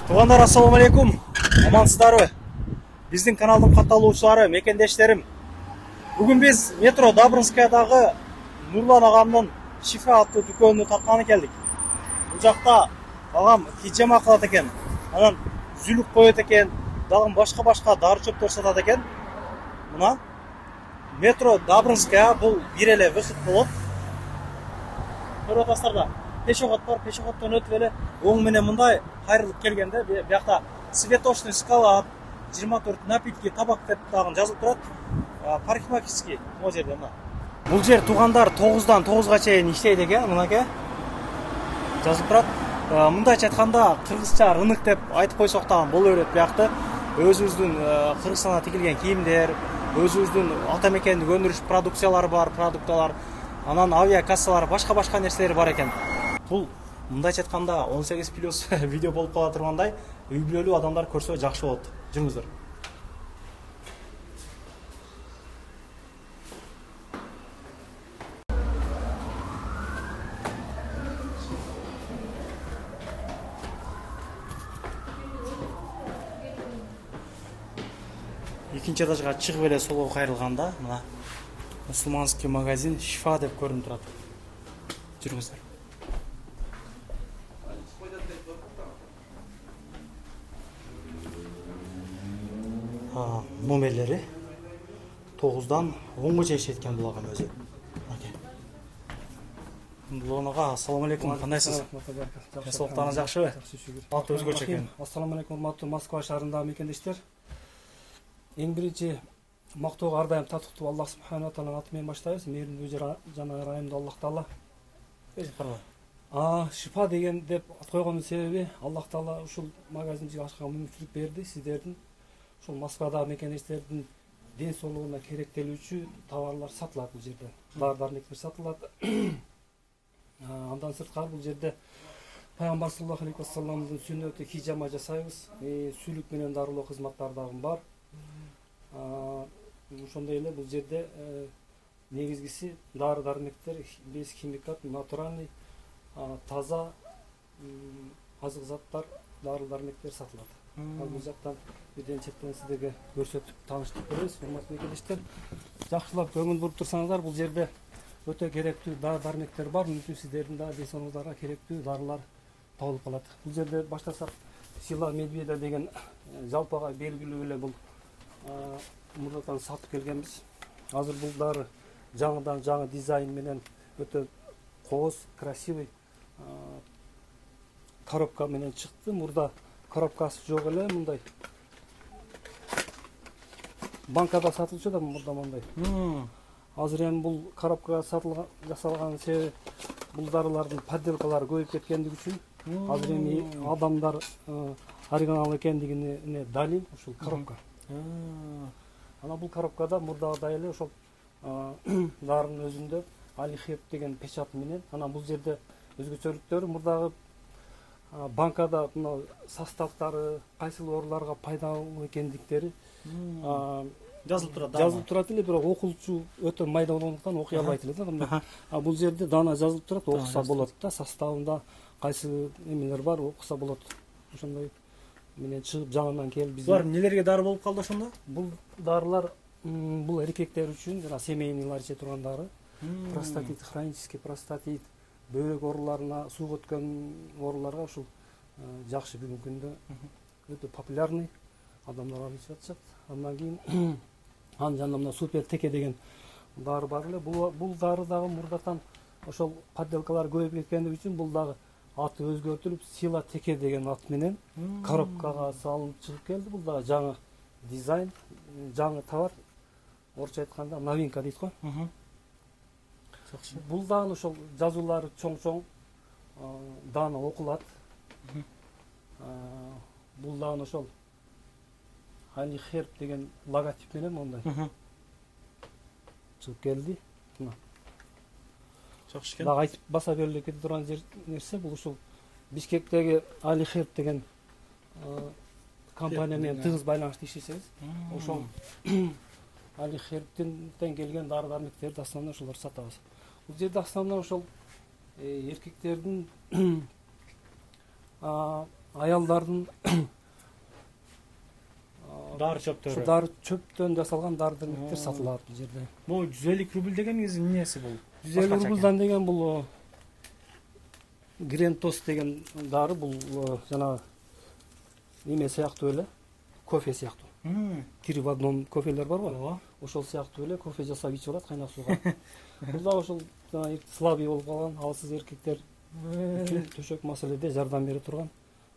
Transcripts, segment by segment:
Туғандар, ассаламу алейкум. Амансыздарбы? Биздин каналдын катталуучулары, мекендештерим. Бүгүн биз метро Добрынскаядағы Нурлан агамдын Шифа аттуу дүкөнүнө тартканы келдик. Бул жакта агам хижама кылат экен. Анан зүлүк коет экен, дагы башка дары чөптөр сатат экен. Мына метро Добрынская бул бир эле выход болот. Көрүп атасыздар да. Пешоход бар, пешоходдон өтүп эле оң менен мындай кайрылып келгенде биякта цветочный шоколад, 24 напитки, табак деп дагы жазылып турат. Парикмахерский могу жерде мына. Бул жер туугандар 9-дан 9-га чейин иштейт экен, мынакей. Жазылып турат. Мындайча айтканда кыргызча рынок деп айтып койсок дагы боло берет биякта. Өзүбүздүн Кыргызстанда тигилген кийимдер, өзүбүздүн ата мекендик өндүрүш продукциялары бар, продукталар, анан авиа кассалар, башка нерселер бар экен. Бул мындайча айтканда 18+ видео болуп кала тургандай, үй бүлөлүү адамдар көрсө жакшы болот. Жүрүңүздөр. Экинчи этажга чыгып эле солго кайрылганда мына мусулманский магазин Шифа деп көрүнүп турат. Жүрүңүздөр. Номерлери 9-дан 10-га чейин иштеткен бул агам өзү. Булонага ассаламу алейкум, кандайсыз? Жасоктарыңыз жакшыбы? Аты өзгөчө экен. Ассаламу алейкум, урматтуу Москва шаарындагы мекендештер. Эң биринчи мактоого ар дайым татыктуу Аллах субхана тааланын аты менен баштайбыз. Мээримдүү жана ырайымдуу Аллах Таала. Шифа деген деп койгондун себеби Аллах Таала ушул магазинди ачканга мүмкүнчүлүк берди. Сиздердин ушул Москвадагы мекендештердин ден соолугуна керектелүүчү товарлар сатылат бул жерде. Дары-дармектер сатылат. Андан сырткары бул жерде Пайгамбар саллаллаху алейхи вассаламдын сүннөтү хижама жасайбыз. Сүүлүк менен дарылоо кызматтары дагы бар. Ошондой эле бул жерде негизгиси дары-дармектер, без химикат, натуральный, таза азык заттар, дары-дармектер сатылат. Бул жактан бирден четтен сиздерге көрсөтүп тааныштырып беребиз, урматтуу мекендештер. Жакшылап көңүл буруп турсаңыздар, бул жерде өтө керектүү дары-дармектер бар. Мүмкүн сиздердин да ден соолугуңуздарга керектүү дарылар табылып калат. Бул жерде баштасак, Сила Медведа деген жалпыга белгилүү эле бул мурдатан сатып келгенбиз. Азыр бул дары жаңыдан жаңы дизайн менен өтө кооз, красивый коробка менен чыкты. Мурда коробкасы жок эле, мындай банкада сатылчу да мурда мындай. Азыр эми бул коробкага жасалган себеби бул дарылардын подделкалары көбөйүп кеткендиги үчүн азыр эми адамдар оригинал экендигине далил ушул коробка. Ана бул коробкада мурдагыдай эле ошол дарынын өзүндө Алихеп деген печат менен, анан бул жерде өзгөчөлүктөрү мурдагы банкада мына составтары, кайсы ооруларга пайдалуу экендиктери жазылып турат эле, бирок окулчу өтө майда болгондуктан окуй албайт эле да. Бул жерде дана жазылып турат, окуса болот да, составында кайсы эмелер бар, окуса болот. Ошондой менен чыгып жаңынан келип биз. Булар нелерге дары болуп калды ошондо? Бул дарылар бул эркектер үчүн жана семейныйлар иче турган дары. Простатит, хронический простатит, бөйрөк ооруларына, сууга өткөн ооруларга ушул жакшы бүгүнкү күндө өтө популярный, адамдар алып ичип атышат. Андан кийин анын жанында мына супер теке деген дары бар эле. Бул дары дагы мурдатан ошол подделкалар көбөйүп кеткендиги үчүн бул дагы аты өзгөртүлүп Сила теке деген ат менен коробкага салынып чыгып келди. Бул дагы жаңы дизайн, жаңы товар. Орусча айтканда новинка дейт го. Бул дагы ошол жазуулары чоң-чоң, дана окулат. Бул дагы ошол Алихеп деген логотип менен мондай чыгып келди. Жакшы экен. Дагы айтып баса берилип кете турган нерсе бул ушул Бишкектеги Алихеп деген компания менен тыгыз байланышта иштесебиз, ошол Алихептен келген дары-дармектерди основной ошолор сатабыз. Бул жерде основной ошол эркектердин аялдардын Дары чөптөрү. дары чөптөн жасалган дары дармектер сатылат бул жерде. Бул 150 рубль деген негизи эмнеси бул? 150 рубльдан деген бул Грентос деген дары, бул жана эме сыяктуу эле, кофе сыяктуу. Три в одном кофелер бар го. Ошол сыяктуу эле кофе жасап ичип алат кайнак сууга. Бул да ошол слабый болуп калган алсыз эркектер үчүн төшөк маселеде жардам бере турган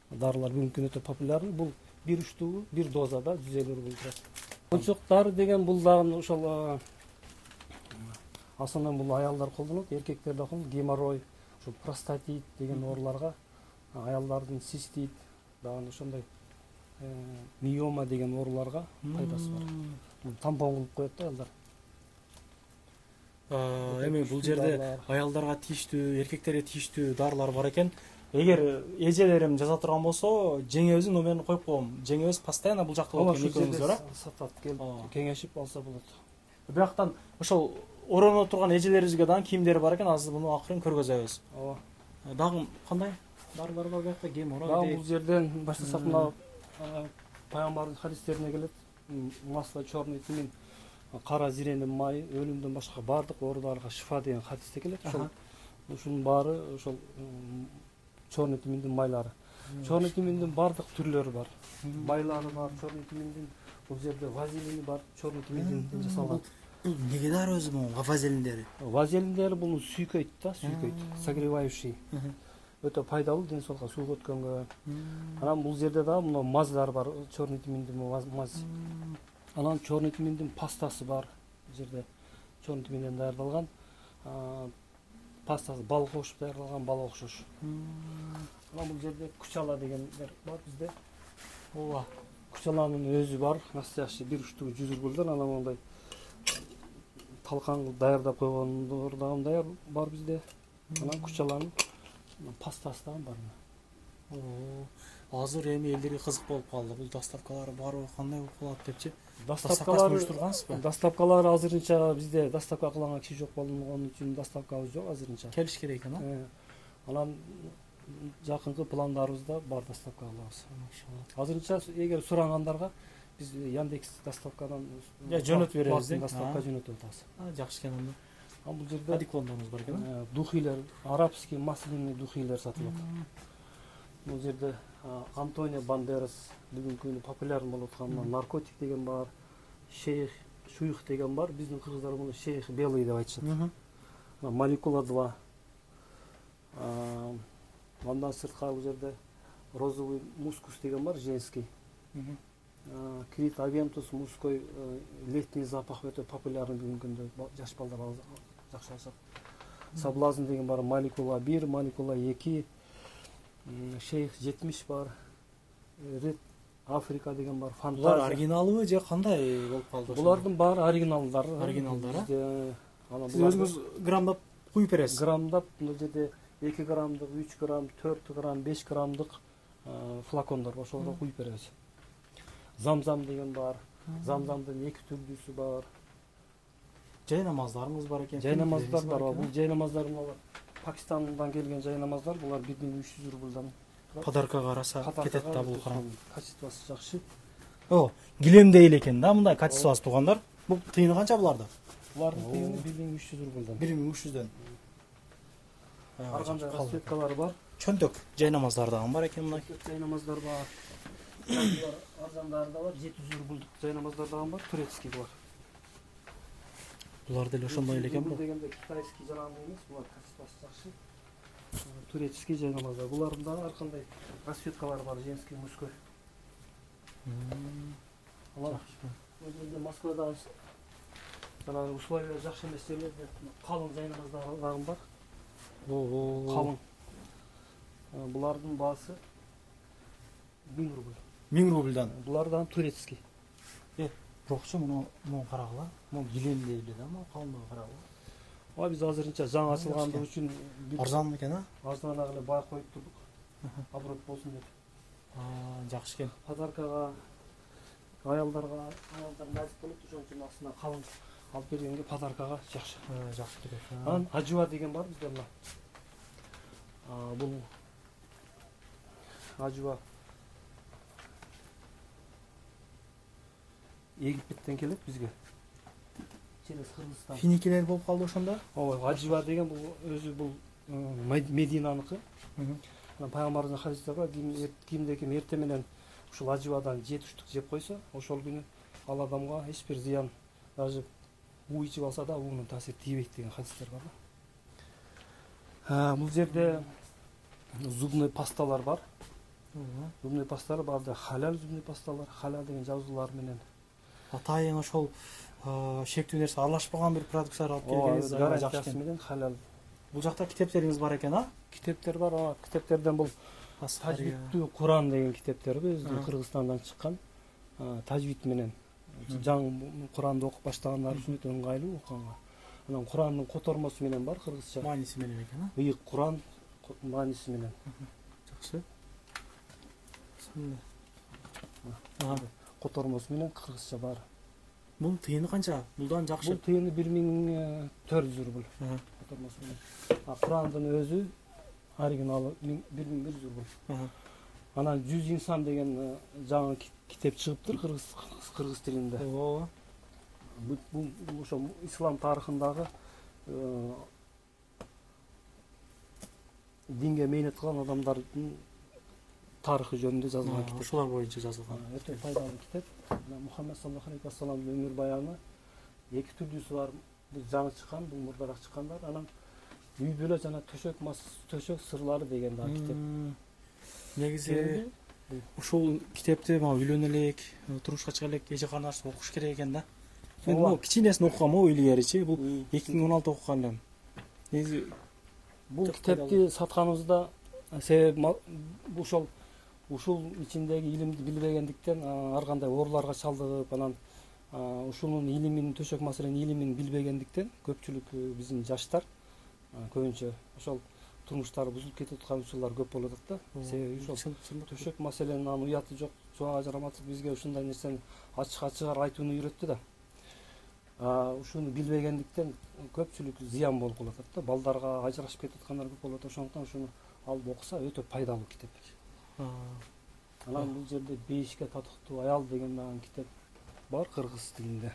дарылар бүгүнкү күндө өтө популярный. Бул бир уштугу бир дозада 150 рубль турат. Мончок дары деген бул дагы ошол асынан бул аялдар колдонот, эркектер да колдонот. Геморрой, ошо простатит деген ооруларга, аялдардын цистит, дагы ошондой миома деген ооруларга пайдасы бар. Бул тампон кылып коет да аялдар. Эми бул жерде аялдарга тийиштүү, эркектерге тийиштүү дарылар бар экен. Эгер эжелерим жаза турган болсо, жеңебиздин номерин коюп коем. Жеңебиз постоянно бул жакта болот экөөбүз, сатат, келип кеңешип алса болот. Бирактан ошол ороно турган эжелерибизге дагы кийимдери бар экен, азыр муну акырын көргөзөбүз. Ооба. Дагы кандай дарылар бар бу жакта? Геморрой. Дагы бул жерден баштасак мына пайгамбардын хадистерине келет. Масло черный тмин, кара зиренин майы, өлүмдөн башка бардык ооруларга шифа деген хадисте келет. Ушунун баары ошол черный тминдин майлары. Черный тминдин бардык түрлөрү бар. Майлары бар, черный тминдин бул жерде вазелини бар, черный тминдин жасалган. Бул неге дары өзү бул вазелиндери? Вазелиндери бул сүйкөйт да, сүйкөйт, согревающий. Өтө пайдалуу ден соолукка, сууга өткөнгө. Анан бул жерде дагы мына маздар бар, черный тминдин маз. Анан черный тминдин пастасы бар. Бул жерде черный тминден даярдалган пастасы, балга кошуп даярдалган, балга окшош. Анан бул жерде кучала дегендер бар бизде. Ооба. Кучаланын өзү бар, настоящий бир уштугу 100 рубльдан, анан мондай талкан кылып даярдап койгондор дагы бар бизде. Анан кучаланын пастасы дагы бар. Азыр эми элдерге кызык болуп калды. Бул доставкалары барбы, кандай болуп калат депчи. Доставкалары уюштургансызбы? Доставкалары азырынча бизде доставка кылган киши жок болгон үчүн доставкабыз жок азырынча. Келиш керек экен, а? Анан жакынкы пландарыбызда бар доставка кылабыз. Азырынча эгер сурагандарга биз Яндекс доставкадан жөнөтүп беребиз, доставка жөнөтүп атабыз. Жакшы экен анда. Ал бул жерде Адиклондорубуз бар экен. Духилер, арабский масляный духилер сатылат. Бул жерде Антонио Бандерас бүгүнкү күндө популярный болуп аткан наркотик деген бар, шейх шуйх деген бар. Биздин кыргыздар муну шейх белый деп айтышат. Молекула 2. Андан сырткары бул жерде розовый мускус деген бар, женский. Крит Авентус мужской летний запах өтө популярный бүгүнкү күндө, жаш балдар жакшы алышат. Соблазн деген бар, молекула 1, молекула 2, шейх 70 бар, Ред Африка деген бар, фантазия. Булар оригиналыбы же кандай болуп калды? Булардын баары оригиналдары. Сиз өзүңүз грамдап куюп бересиз? Грамдап, бул жерде 2 грамдык, 3 грамм, 4 грамм, 5 граммдык флакондар бар, ошолорго куюп беребиз. Замзам деген бар, замзамдын 2 түрдүүсү бар. Жай намаздарыңыз бар экен. Жай намаздар бар. Бул жай намаздар Пакистандан келген жай намаздар, булар 1300 рубльдан. Подаркага караса кетет да бул карам. Качествосы жакшы. Гилемдей эле экен да, мындай качествосы туугандар. Бул тыйыны канча буларда? Булардын тыйыны 1300 рубльдан. 1300дөн. Ар кандай расцветкалары бар. Чөнтөк жай намаздар дагы бар экен мына. Жай намаздар бар. Арзандары да бар, 700 рубльдук жай намаздар дагы бар, турецкий бар. Булар деле ошондой эле экен бу. Дегенде китайский жанагындай эмес, булар качествосы жакшы. Турецкий жай намаздар. Булардын дагы ар кандай расцветкалары бар, женский, мужской. Алар өзүндө Москвада жанагы условия жакшы эмес жерлерде калың жай намаздар дагы бар. Калың. Булардын баасы 1000 рубль. 1000 рубльдан. Булардан турецкий. Бирокчу муну карагыла. Муну гилемдей эле да, муну калыңдыгы карагыла. Биз азырынча жаңы ачылгандыгы үчүн арзан экен, а? Арзанаак эле бай коюп турдук. Оборот болсун деп. Жакшы экен. Подаркага аялдар назик болот, ошон үчүн астына калың алып бергенге подаркага жакшы. Жакшы керек. Анан ажуа деген бар бизде мына. Бул ажыба Египеттен келет бизге. Через Кыргызстан. Финикилер болуп калды ошондо? Ооба, ажыба деген бул өзү бул Мединаныкы. Пайгамбардын хадисте бар, кимде ким эрте менен ушул ажыбадан 7 штук жеп койсо, ошол күнү ал адамга эч бир зыян, даже уу ичип алса да уунун таасири тийбейт деген хадистер бар да. Бул жерде зубный пасталар бар. Зубный пасталар бар да, халал зубный пасталар, халал деген жазуулар менен. Атайын ошол шектүү нерсе аралашпаган бир продукциялар алып келгениз гарантиясы менен халал. Бул жакта китептериңиз бар экен, а? Китептер бар, китептерден бул Тажвидтүү Куран деген китептер биздин Кыргызстандан чыккан. Тажвид менен жаңы Куранды окуп баштагандар үчүн өтө ыңгайлуу окуганга. Анан Курандын котормосу менен бар кыргызча. Мааниси менен экен, а? Ыйык Куран мааниси менен. Жакшы. Котормосу менен кыргызча бар. Бул тыйыны канча? Булдан жакшы. Бул тыйыны 1400 рубль. Котормосу менен. Курандын өзү оригиналы 1100 рубль. Анан 100 инсан деген жаңы китеп чыгыптыр кыргыз тилинде. Ооба. Бул ошо ислам тарыхындагы динге мээнет кылган адамдардын тарыхы жөнүндө жазылган китеп. Ошолор боюнча жазылган. Өтө пайдалуу китеп. Мухаммед саллаллаху алейхи вассаламдын өмүр баяны эки түрдүүсү бар. Бул жаңы чыккан, бул мурдараак чыккандар. Анан үй бүлө жана төшөк сырлары деген да китеп. Негизи ушул китепти үйлөнө элек, турмушка чыга элек эже карындашым окуш керек экен да. Мен могу кичинесин окугам илгеричи, бул 2016 окуган элем. Негизи бул китепти сатканыбызда себеби ушул ичиндеги илимди билбегендиктен ар кандай ооруларга чалдыгып, анан ушунун илимин, төшөк маселенин илимин билбегендиктен көпчүлүк биздин жаштар көбүнчө ошол турмуштары бузулуп кетип аткан учурлар көп болуп атат да. Себеби ошол төшөк маселенин анын уяты жок, чуга ажыраматып бизге ушундай нерсени ачык айтууну үйрөттү да. Ушуну билбегендиктен көпчүлүк зыян болуп калып атат да. Балдарга ажырашып кетип аткандар көп болуп атат. Ошондуктан ушуну алып окуса өтө пайдалуу китеп. Анан бул жерде бейишке татыктуу аял деген дагы китеп бар кыргыз тилинде.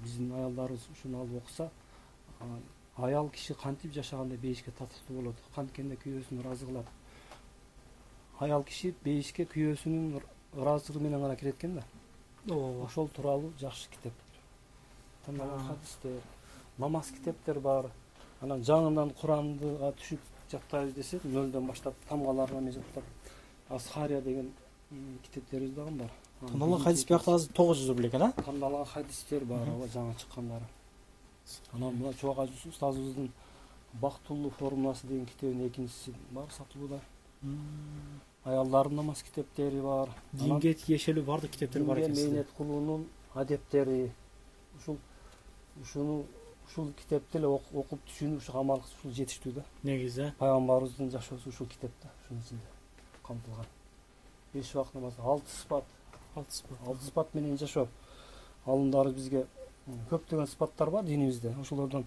Биздин аялдарыбыз ушуну алып окуса, аял киши кантип жашаганда бейишке татыктуу болот, канткенде күйөөсүн ыраазы кылат. Аял киши бейишке күйөөсүнүн ыраазылыгы менен гана кирет экен да. Ошол тууралуу жакшы китеп. Тандаган хадистер, намаз китептер бар. Анан жаңыдан Курандыга түшүп жаттайбыз десек, нөлдөн баштап тамгаларына мен жаттап, Асхария деген китептерибиз дагы бар. Тандалган хадис биякта азыр 900 рубль экен, а? Тандалган хадистер бар, жаңы чыккандары. Анан мына чубак устазыбыздын Бактуллуу формуласы деген китебинин экинчиси бар сатылууда. Аялдардын намаз китептери бар. Динге тиешелүү бардык китептер бар экен. Мээнет кылуунун адептери. Ушул китепти эле окуп түшүнүп, ушу амал ушул жетиштүү да. Негизи пайгамбарыбыздын жашоосу ушул китепте, ушунун ичинде камтылган. 5 убакыт намаз, 6 спат менен жашоо. Алымдары бизге көптөгөн спаттар бар динибизде. Ошолордон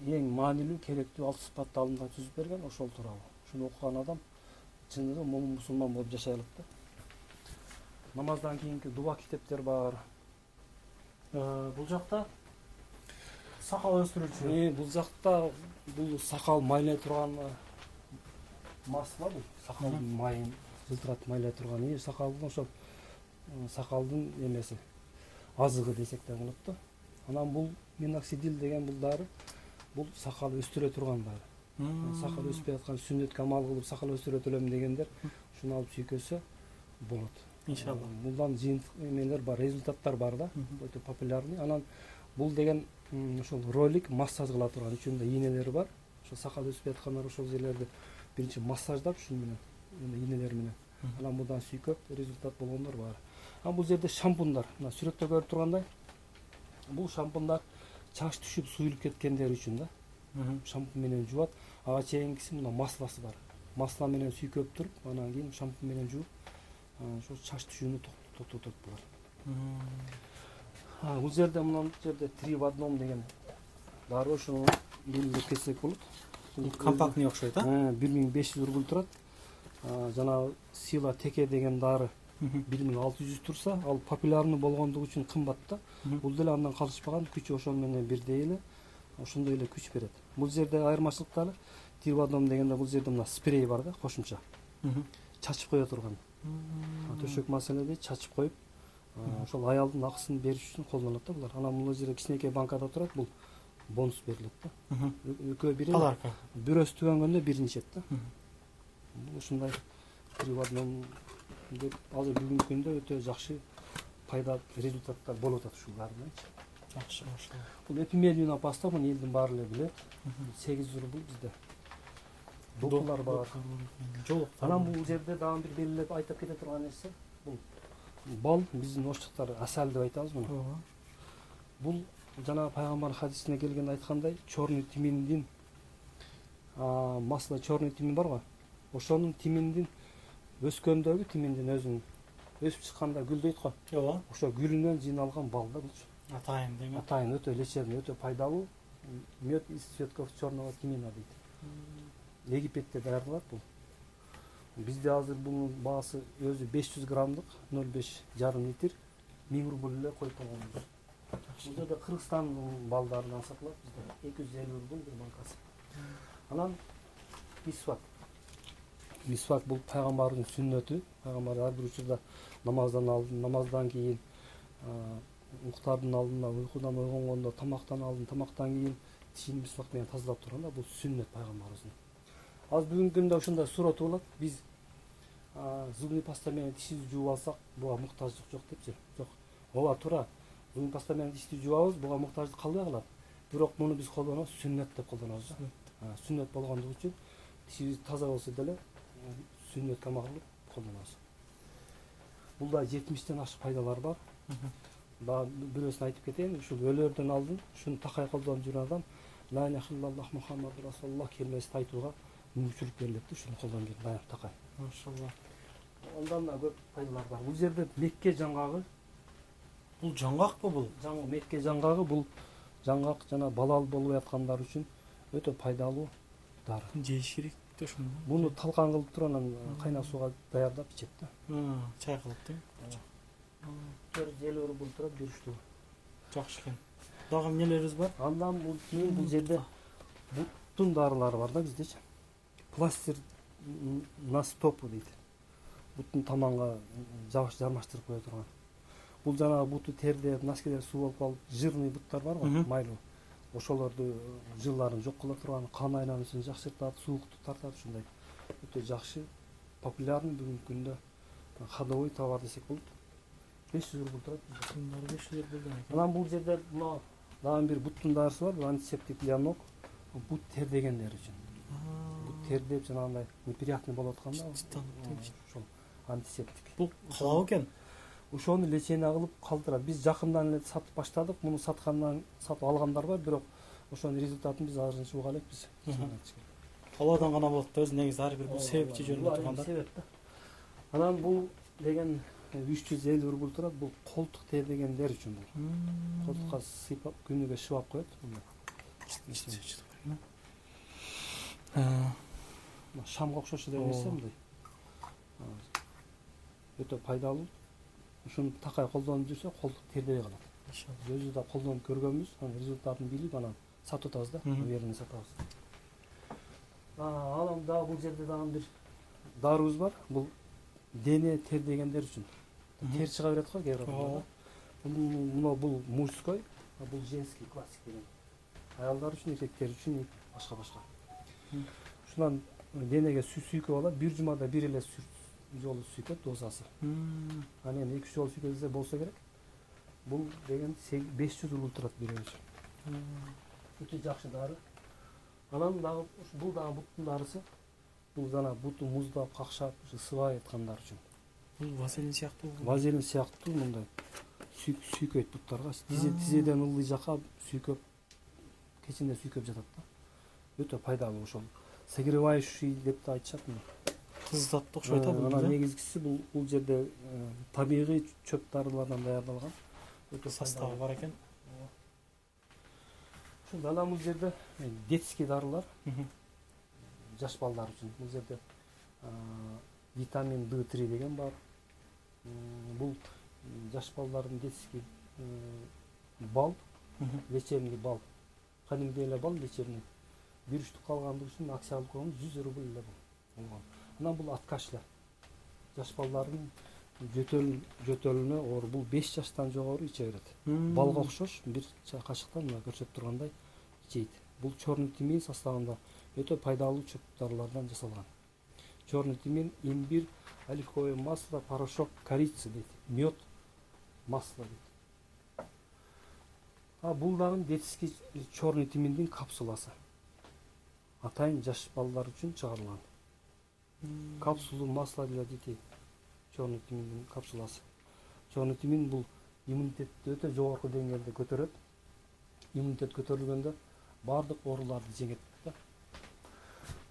эң маанилүү, керектүү 6 спатты алымдар түзүп берген, ошол тууралуу. Ушуну окуган адам чындыгы момун мусулман болуп жашай алат да. Намаздан кийинки дуба китептер бар. Бул жакта сакал өстүрүүчү. Бул жакта бул сакал майлай турган масла бул. Сакалдын майын жылтыратып майлай турган. Сакалдын ошол сакалдын эмеси, азыгы десек да болот да. Анан бул миноксидил деген бул дары, бул сакал өстүрө турган дары. Сакал өспөй аткан сүннөткө амал кылып сакал өстүрө төлөм дегендер ушуну алып сүйкөсө болот. Иншалла. Мындан жыйынтык эмелер бар, результаттар бар да, өтө популярный. Анан бул деген ошол ролик массаж кыла турган, ичинде ийнелери бар. Ошо сакал өспөй аткандар ошол жерлерди биринчи массаждап ушун менен, ийнелер менен. Анан мындан сүйкөп результат болгондор бар. Бул жерде шампундар, мына сүрөттө көрүп тургандай, бул шампундар чач түшүп суюлуп кеткендер үчүн да. Шампун менен жуат. Ага чейинкиси мына масласы бар. Масла менен сүйкөп туруп, анан кийин шампун менен жууп, ошо чач түшүүнү токтотот булар. Бул жерде мына жерде 3 в 1 деген бар, ошону белгилеп кетсек болот. Компактный окшойт, а? 1500 рубль турат. жана сила теке деген дары 1600 турса, ал популярный болгондугу үчүн кымбат да. Бул деле андан калышпаган, күчү ошол менен бирдей эле, ошондой эле күч берет. Бул жерде айырмачылыктары Тирвадом дегенде бул жерде мына спрей бар да, кошумча. Чачып кое турган. Төшөк маселеде чачып коюп, ошол аялдын акысын бериш үчүн колдонулат да булар. Анан бул жерде кичинекей банкада турат, бул бонус берилет да. Экөө бири Подарка. бирөөсү түгөнгөндө бирин ичет да. Бул ушундай Тирвадом деп азыр бүгүнкү күндө өтө жакшы пайда результаттар болуп атат ушул дарынычы. Жакшы, ошол. Бул эпимелиуна паста, муну элдин баары эле билет. 800 рубль бизде. Докулар бар. Жолук. Анан бул жерде дагы бир белгилеп айтып кете турган нерсе, бул бал, биздин оштуктар асал деп айтабыз муну. Бул жана пайгамбар хадисине келгенде айткандай, черный тиминдин масло черный тимин бар го. Ошонун тиминдин өскөндөгү тиминдин өзүнүн өсүп чыкканда гүлдөйт го. Ооба. Ошо гүлүнөн жыйналган бал да булчу. Атайын деме. Атайын өтө лечебный, өтө пайдалуу. Мед из цветков черного тимина дейт. Египетте даярдалат бул. Бизде азыр бунун баасы өзү 500 граммдык 0,5 жарым литр 1000 рубль эле коюп койгонбуз. Бул жерде Кыргызстандын балдарынан сатылат бизде 250 рубль бир банкасы. Анан мисвак. Мисвак бул пайгамбардын сүннөтү. Пайгамбар ар бир учурда намаздан алдын, намаздан кийин, уктардын алдында, уйкудан ойгонгондо, тамактан алдын, тамактан кийин тишин мисвак менен тазалап турганда бул сүннөт пайгамбарыбыздын. Аз бүгүнкү күндө ушундай сураты болот. Биз зубный паста менен тишибизди жууп алсак, буга муктаждык жок депчи. Жок. Ооба туура. Зубный паста менен тишти жуабыз, буга муктаждык калбай калат. Бирок муну биз колдонобуз, сүннөт деп колдонобуз. Сүннөт болгондугу үчүн тишибиз таза болсо деле сүннөт тамак кылып колдонобуз. Булда 70тен ашык пайдалар бар. Дагы бирөөсүн айтып кетейин, ушул өлөрдөн алдын ушуну такай колдонуп жүргөн адам ла иляха иллаллах Мухаммад расулуллах келмесин айтууга мүмкүнчүлүк берилет да, ушуну колдонуп жүргөн баягы такай. Машалла. Андан да көп пайдалар бар. Бул жерде Мекке жаңгагы, Бул жаңгакпы бул? Мекке жаңгагы бул жаңгак жана балал болуп аткандар үчүн өтө пайдалуу дары. Жейиш керек да ошону. Буну талкан кылып туруп анан кайнак сууга даярдап ичет да. Чай кылып да. 450 рубль турат бир штук. Жакшы экен. Дагы эмнелерибиз бар? Андан бул жерде буттун дарылары бар да биздечи. Пластир на стопу дейт. Буттун таманга жармаштырып кое турган. Бул жанагы буту тердеп, носкилер суу болуп калып, жирный буттар бар го, майлуу. Ошолорду жылларын жок кыла турган, кан айланышын жакшыртат, суукту тартат ушундай. Өтө жакшы, популярный бүгүнкү күндө ходовой товар десек болот. 500 рубль турат. Бундар 500 рубль экен. Анан бул жерде мына дагы бир буттун дарысы бар, антисептик лянок. Бут тердегендер үчүн. Бут тердеп жанагындай неприятный болуп атканда, ошол антисептик. Бул калау экен. Ошону лечение кылып калтырат. Биз жакындан эле сатып баштадык. Муну сатып алгандар бар, бирок ошонун результатын биз азыр чыгып элекпиз. Калаудан гана болот да, өзү негизи ар бир бул себепчи жөнүндө турганда. Анан бул деген 350 рубль турат. Бул колтук тердегендер үчүн бул. Колтукка сыйпап күнүгө шыбап коет. Шамга окшош эле нерсе мындай. Өтө пайдалуу. Ушуну такай колдонуп жүрсө, колтук тердебей калат. Өзү да колдонуп көргөнбүз, анын результатын билип, анан сатып атабыз да, уверенный сатабыз. Анан дагы бул жерде дагы бир дарыбыз бар. Бул дене тердегендер үчүн. Тер чыга берет го кээ бир адамдарда. Бул мужской, бул женский классик деген. Аялдар үчүн, эркектер үчүн башка. Ушунан денеге сүйкөп алат, бир жумада бир эле жолу сүйкөт дозасы. Анан 2-3 жолу сүйкөтсе болсо керек. Бул деген 500 рубль турат бирөөсү. Өтө жакшы дары. Анан дагы бул дагы буттун дарысы. Бул жана буту муздап, какшап, сыбай аткандар үчүн. Бул вазелин сыяктуу. Вазелин сыяктуу мындай сүйкөйт буттарга. Тизеден ылдый жака сүйкөп, кечинде сүйкөп жатат да. Өтө пайдалуу ошол. Согревающий деп да айтышат муну. Кыздат да окшойт бул. Анан негизгиси бул жерде табигый чөп дарылардан даярдалган. Өтө Составы бар экен. Анан бул жерде детский дарылар. Жаш балдар үчүн. Бул жерде витамин D3 деген бар. Бул жаш балдардын детский бал, вечерний бал. Кадимки эле бал вечерний. Бирүштүк калгандыгы үчүн акча алып койгон 100 рубль эле болгон. Анан бул откашлар. Жаш балдардын жөтөлүнө оор бул 5 жаштан жогору иче берет. Балга окшош бир кашыктан мына көрсөтүп тургандай ичейт. Бул черный тимин составында өтө пайдалуу чөп дарылардан жасалган. Черный тимин, имбирь, оливковое масло, порошок, корица дейт. Мед, масло дейт. Бул дагы детский черный тиминдин капсуласы. Атайын жаш балдар үчүн чыгарылган. Капсулу масло для детей. Черный тиминдин капсуласы. Черный тимин бул иммунитетти өтө жогорку деңгээлде көтөрөт. Иммунитет көтөрүлгөндө бардык ооруларды жеңет.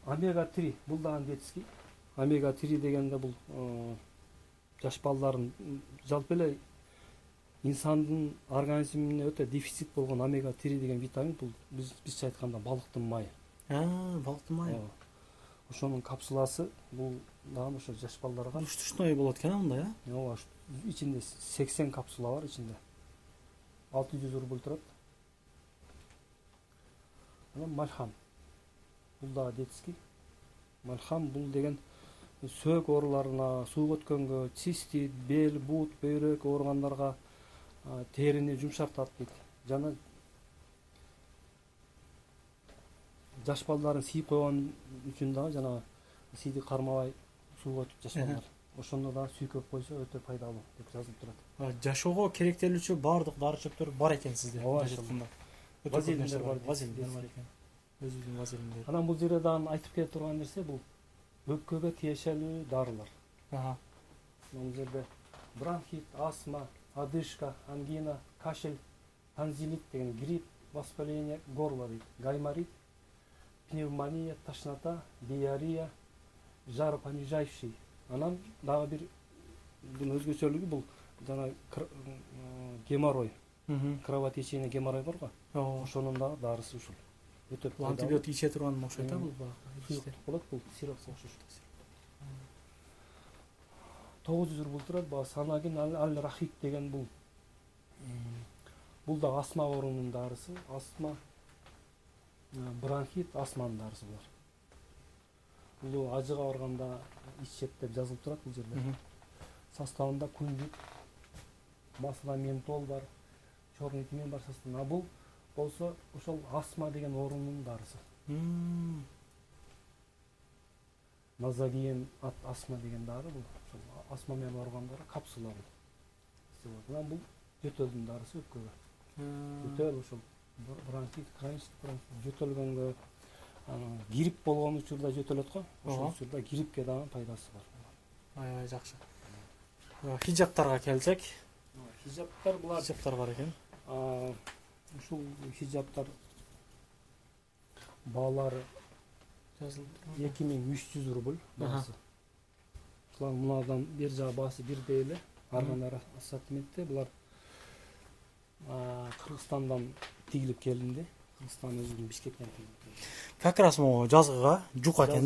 Омега 3 бул дагы детский. Омега 3 дегенде бул жаш балдардын жалпы эле инсандын организмине өтө дефицит болгон омега 3 деген витамин бул бизче айтканда балыктын майы. Балыктын майы. Ошонун капсуласы бул дагы ошо жаш балдарга Уштушной болот экен мындай, Ооба, ичинде 80 капсула бар ичинде. 600 рубль турат. Анан мальхам. Бул дагы детский. Мальхам бул деген сөөк ооруларына, сууга өткөнгө, цистит, бел, бут, бөйрөк ооругандарга терини жумшартат дейт. Жана жаш балдарын сийип койгон үчүн дагы жана сийди кармабай сууга өтүп жаш балдар. Ошондо дагы сүйкөп койсо өтө пайдалуу деп жазылып турат. Жашоого керектелүүчү бардык дары чөптөр бар экен сизде. Ооба, Вазелиндер бар экен. Өзүбүздүн вазелиндер. Анан бул жерде дагы айтып кете турган нерсе бул өпкөгө тиешелүү дарылар. Бул жерде бронхит, астма, одышка, ангина, кашель, танзилит деген грипп, воспаление горла дейт, гайморит, пневмония, тошнота, диарея, жаропонижающий. Анан дагы бир бул өзгөчөлүгү бул жана геморрой. Кровотечение геморрой бар го. Ошонун дагы дарысы ушул. Өтө антибиотик иче турган окшойт бул. Болот бул сиропка окшош. 900 рубль турат. Санагин аль-рахик деген бул. Бул да астма оорунун дарысы. Астма, бронхит, астманын дарысы булар. Бул ажыга барганда ичет деп жазылып турат бул жерде. Составында күндүк, масло ментол бар, черный тимин бар составында. Бул болсо ошол астма деген оорунун дарысы. Назагиен астма деген дары бул. Астма менен ооругандарга капсула бул. Анан бул жөтөлдүн дарысы өпкөгө. Жөтөл ошол бронхит, хронический бронхит жөтөлгөнгө, грипп болгон учурда жөтөлөт го. Ошол учурда гриппке дагы пайдасы бар. Аябай жакшы. Хижаптарга келсек, хижаптар булар хижаптар бар экен. Ушул хижаптар баалары 2300 рубль баасы. Ушулар мынардан бир жагы баасы бирдей эле. Аргандары ассортиментте булар Кыргызстандан тигилип келинди. Кыргызстан өзүнүн Бишкектен тигилип. Как раз могу жазгыга жука экен,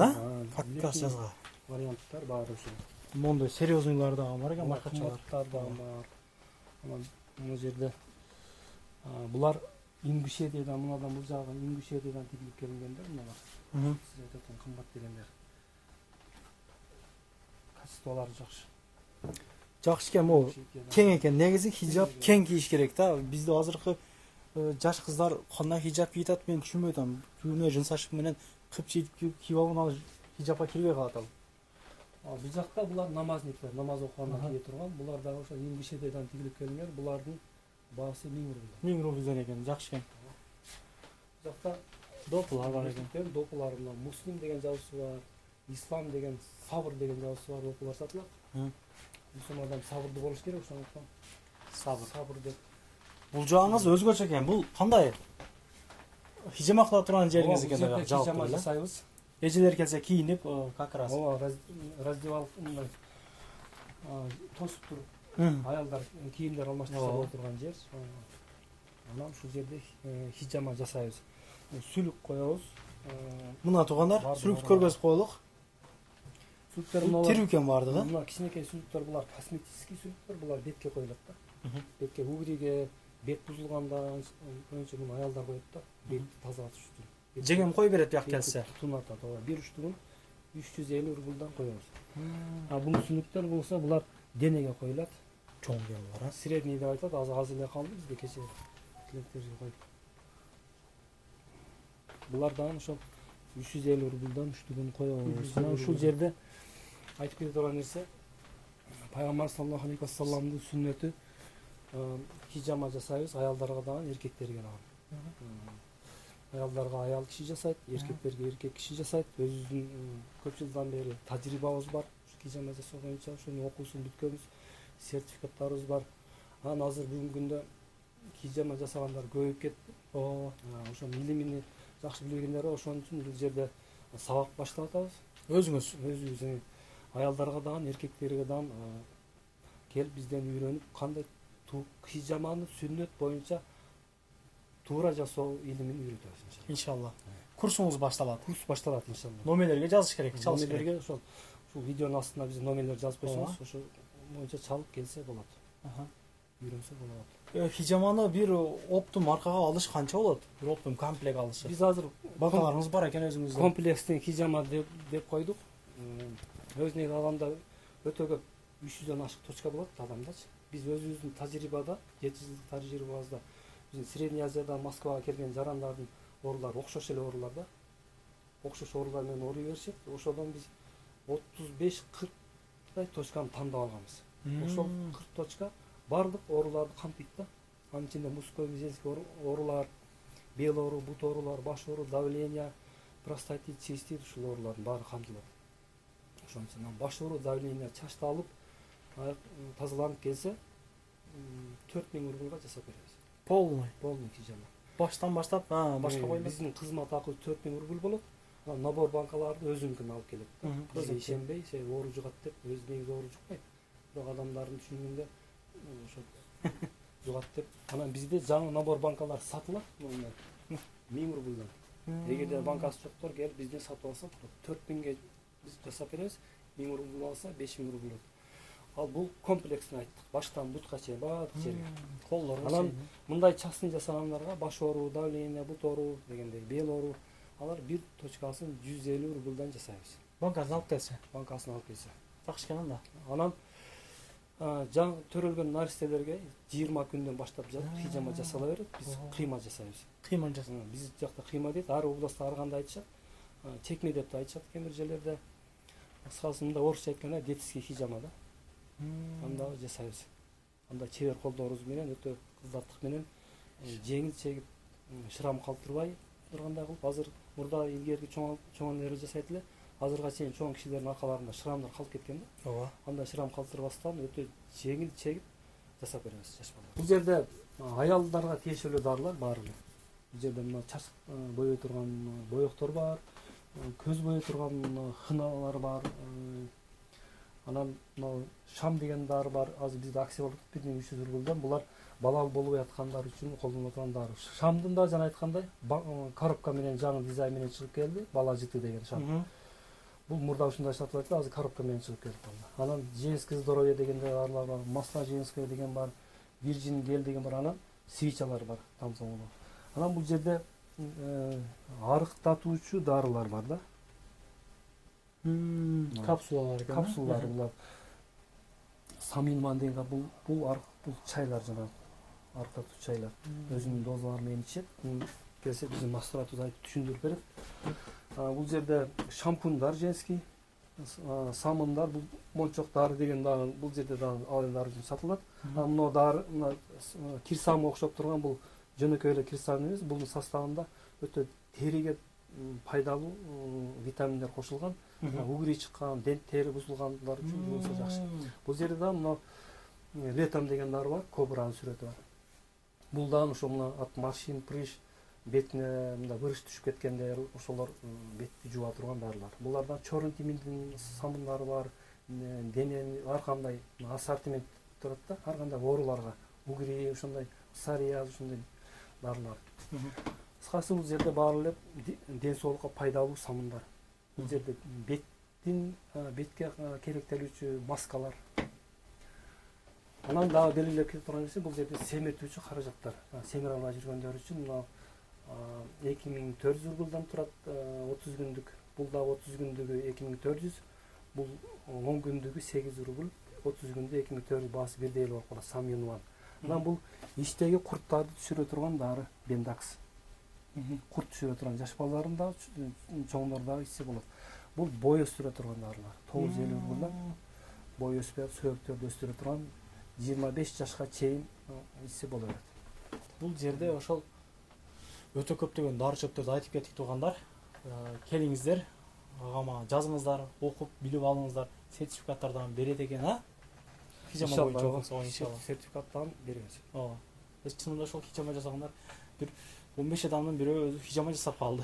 Как раз жазгыга. Варианттар бар ошо. Мондой серьезныйлар дагы бар экен, маркачалар дагы бар. Анан мына жерде булар Ингушетиядан, мынадан бул жагы Ингушетиядан тигилип келингендер мыналар. Сиз айткан кымбат дегендер. Качестволору жакшы. Жакшы экен, могу кең экен. Негизи хижап кең кийиш керек да. Бизде азыркы жаш кыздар кандай хижап кийип атат, мен түшүнбөй атам. Түбүнө жын сачык менен кыпчыйып кийип алган ал хижапка кирбей калат ал. Бул жакта булар намазниктер, намаз окуганда кие турган. Булар дагы ошо Ингушетиядан тигилип келингер. Булардын баасы 1000 рубль. 1000 рубльден экен, жакшы экен. Жакта допулар бар экен. Допуларында Муслим деген жазуусу бар, Ислам деген, Сабыр деген жазуусу бар допулар сатылат. Мусулмандар сабырды болуш керек, ошондуктан сабыр деп. Бул жагыңыз өзгөчө экен. Бул кандай? Хижама кыла турган жериңиз экен да, хижама жасайбыз. Эжелер келсе кийинип, как раз. Ооба, раздевалка тосуп туруп, аялдар кийимдер алмаштырса боло турган жер. Анан ушул жерде хижама жасайбыз. Сүлүк коебуз. Мына туугандар, сүлүктү көргөзүп коелук. сүрүктөр тирүү экен баардыгы. мына кичинекей сүрүктөр булар косметический сүрүктөр, булар бетке коюлат да. Бетке угриге, бет бузулганда көбүнчө муну аялдар коет да, бетти тазалатыш үчүн. Жеңем кой берет бияк келсе. Тунатат, ооба. Бир уштугун 350 рубльдан коебуз. Бул сүрүктөр болсо булар денеге коюлат. Чоң экен булар. Средний деп айтат, аз эле калды бизде кече клиенттерге коюп. Булар дагы ошо 350 рубльдан үштүгүн коебуз. Мына ушул жерде айтып кете турган нерсе, Пайгамбар саллаллаху алейхи вассаламдын сүннөтү хижама жасайбыз, аялдарга дагы, эркектерге дагы. Аялдарга аял киши жасайт, эркектерге эркек киши жасайт. Өзүбүздүн көп жылдан бери тажрыйбабыз бар. Хижама жасоо боюнча ошонун окуусун бүткөнбүз. Сертификаттарыбыз бар. Анан азыр бүгүнкү күндө хижама жасагандар көбөйүп кетти. Ошо илимини жакшы билгендер ошон үчүн бул жерде сабак баштап атабыз. Өзүбүз аялдарга дагы, эркектерге дагы келип бизден үйрөнүп, кандай хижаманы сүннөт боюнча туура жасоо илимин үйрөтөбүз Иншалла. Курсуңуз башталат. Курс башталат иншалла. Номерлерге жазыш керек, чалыш керек. Номерлерге ушул видеонун астына биздин номерлерди жазып койсоңуз, ошо боюнча чалып келсе болот. Үйрөнсө болот. Хижаманы бир оптум аркага алыш канча болот? Бир оптум комплект алышы. Биз азыр багаларыңыз бар экен өзүңүздө. Комплекстин хижама деп койдук. Өзүнө алганда өтө көп 300дөн ашык точка болот адамдачы. Биз өзүбүздүн тажрыйбада, 7 жылдык тажрыйбабызда биздин Средний Азиядан Москвага келген жарандардын оорулары окшош эле оорулар да. Окшош оорулар менен ооруй беришет. Ошодон биз 35-40 точканы тандап алганбыз. Ошол 40 точка бардык ооруларды камтыйт да. Анын ичинде мужской женский оорулар, бел оору, бут оорулар, баш оору, давление, простатит, цистит ушул оорулардын баары камтылат. Ошон үчүн баш оору, давление, чачты алып, тазаланып келсе 4000 рубльга жасап беребиз. Полный хижама. Баштан баштап, башка коймойт. Биздин кызмат акыбыз 4000 рубль болот. Набор банкаларды өзүнүкүн алып келет. Бизге ишенбей, оору жугат деп, өз негизи оору жукпайт. Бирок адамдардын түшүнүгүндө ошо жугат деп. Анан бизде жаңы набор банкалар сатылат, 1000 рубльдан. Эгерде банкасы жоктор келип бизден сатып алса, 4000ге биз жасап беребиз. 1000 рубль алса 5000 рубль болот. Ал бул комплексин айттык. Баштан бутка чейин баардык жерге. Коллорго. Анан мындай частный жасагандарга баш оору, давление, бут оору дегендей, бел оору, алар бир точкасын 150 рубльдан жасайбыз. Банкасын алып келсе. Банкасын алып келсе. Жакшы экен анда. Анан жаңы төрөлгөн наристелерге 20 күндөн баштап хижама жасала берет. Биз кыйма жасайбыз. Кыйма жасайбыз. Биз жакта кыйма дейт. Ар областта ар кандай айтышат. Чекме деп да айтышат экен бир жерлерде. Кыскасында орусча айтканда детский хижама да. Анда жасайбыз. Анда чебер колдорубуз менен өтө кыздардык менен жеңил чегип, шырам калтырбай тургандай кылып, азыр мурда илгерки чоң эле жасайт эле. Азырга чейин чоң кишилердин аркаларында шырамдар калып кеткен да. Ооба. Анда шырам калтырбастан өтө жеңил чегип жасап беребиз жаш балдар. Бул жерде аялдарга тиешелүү дарылар бар эле. Бул жерде мына чач боёй турган боёктор бар, көз боёй турган хыналар бар. Анан мына шам деген дары бар. Азыр бизде акция болуп атат 1300 рубльдан. Булар балал болуп аткандар үчүн колдонулуп турган дары. Шамдын да жана айткандай коробка менен жаңы дизайн менен чыгып келди. Бала жыты деген шам. Бул мурда ушундай сатылып атты, азыр коробка менен чыгып келип калды. Анан женское здоровье дегенде даарылар бар, масло женское деген бар, вирджин гель деген бар, анан свечалар бар, тамсоңулуу. Анан бул жерде арыктатуучу дарылар бар да. Капсулалар экен. Капсулалар булар. Саминман деген бул чайлар жана арыктатуучу чайлар. Өзүнүн дозалары менен ичет. Келсе биздин мастуратыбыз айтып түшүндүрүп берет. Бул жерде шампуньдар женский, самындар, бул мончок дары деген дагы бул жерде дагы алындар үчүн сатылат. Мына дары, кир самы окшоп турган бул жөнөкөй эле кир сам эмес, бунун составында өтө териге пайдалуу витаминдер кошулган. Угри чыккан, тери бузулгандар үчүн болсо жакшы. Бул жерде да мына летом деген дары бар, кобранын сүрөтү бар. Бул дагы ошо мына от морщин, прыщ, бетине мында бырыш түшүп кеткендер, ошолор бетти жууа турган дарылар. Буларда чорун тиминдин самындары бар, денени ар кандай ассортимент турат да, ар кандай ооруларга, угри, ошондой псориаз, ошондой дарылар. Кыскасы бул жерде баары эле ден соолукка пайдалуу самындар. Бул жерде бетке керектелүүчү маскалар. Анан дагы белгилеп кетип турган нерсе, бул жерде семиртүүчү каражаттар. Семире албай жүргөндөр үчүн мына 2400 рубльдан турат 30 күндүк. Бул дагы 30 күндүгү 2400, бул 10 күндүгү 8 рубль, 30 күндө 2400 баасы бирдей эле болуп калат, сам юнуан. Анан бул иштеги курттарды түшүрө турган дары Бендакс. Курт түшүрө турган, жаш балдардын да, чоңдор да ичсе болот. Бул бой өстүрө турган дарылар. 950 рубльдан бой өспөй, сөөктөрдү өстүрө турган 25 жашка чейин ичсе боло берет. Бул жерде ошол өтө көптөгөн дары чөптөрдү айтып кеттик туугандар. Келиңиздер, агама жазыңыздар, окуп, билип алыңыздар. Сертификаттардан берет экен, а? Хижама боюнча болсо, иншалла. Сертификаттан беребиз. Ооба. Биз чынында ошол хижама жасагандар бир 15 адамдын бирөө өзү хижама жасап калды.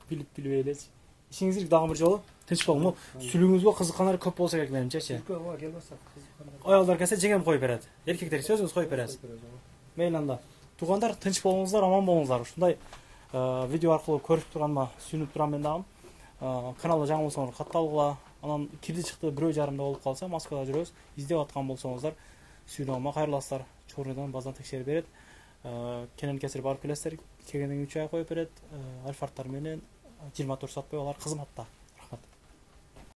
Билип элечи. Ишиңиздер дагы бир жолу тынч болуңу. Сүлүүңүзгө кызыккандар көп болсо керек менимчечи. Ооба, келбесе кызыккандар. Аялдар келсе жеңем коюп берет. Эркектер сөзүңүз коюп бересиз. Мейли анда. Туугандар, тынч болуңуздар, аман болуңуздар. Ушундай видео аркылуу көрүп турганыма сүйүнүп турам мен дагы. Каналга жаңы болсоңуздар катталгыла. Анан кирди чыкты бирөө жарымда болуп калса, Москвада жүрөбүз. Издеп аткан болсоңуздар, сүйүнөмө кайрыласыздар. Чорундан баздан текшерип берет. Кенен кесир барып келесиздер. Келгенден 3 ай коюп берет. Альфардтар менен 24 саат бою алар кызматта.